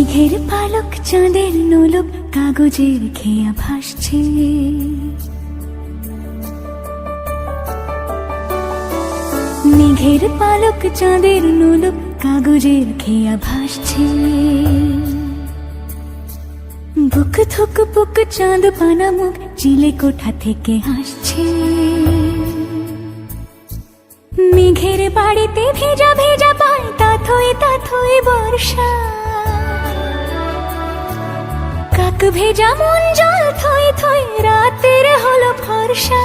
মেঘের পালক চাঁদের নোলক কাগজের খেয়া ভাসছে। মেঘের পালক চাঁদের নোলক কাগজের খেয়া ভাসছে। বুক থুক বুক চাঁদ পানা মুখ চিলে কোঠা থেকে হাসছে। মেঘের বাড়িতে ভেজা ভেজা পায় তাথই বর্ষা। কাক ভেজা মন জল থই থই রাতের হলো ফর্সা।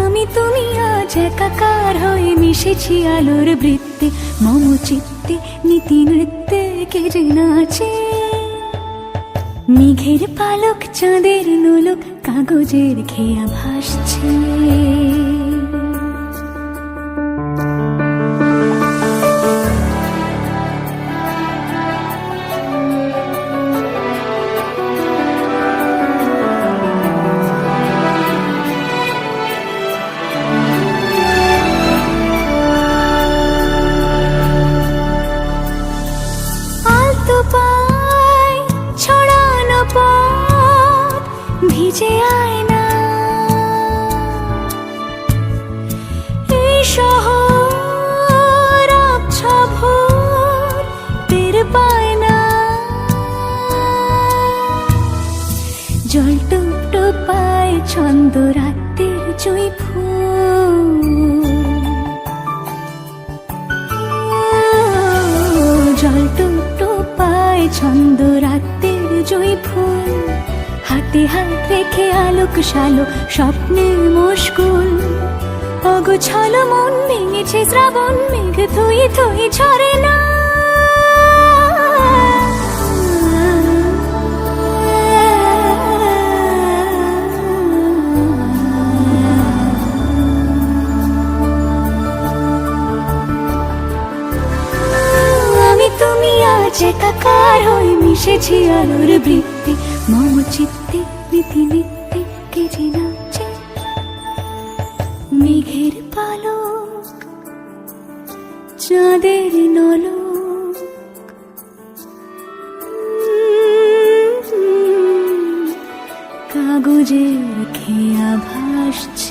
আমি তুমি আজ একাকার হয়ে মিশেছি আলোর বৃত্তে। মম চিত্তে নীতি নৃত্যে কে যে নাচে। মেঘের পালক চাঁদের নোলক কাগজের খেয়া ভাসছে। ভিজে আয়না এই শহর আবছা ভোর টের পায় না। জল টুপ টোপায় ছন্দ রাতের জুঁই ফুল। জল টুপ টোপায় ছন্দ রাতের জুঁই ফুল। হাতে হাত রেখে আলোক শালো স্বপ্নের মুশকুল। অগোছালো মন ভেঙেছে শ্রাবণ মেঘ থই থই ঝরে না। আমি তুমি আজ একাকার হয়ে মিশেছি আলোর বৃত্তে। মম চিত্তে নীতি নিত্যে কে যে নাচে। মেঘের পালক চাঁদের নলক কাগজের খেয়া ভাসছে।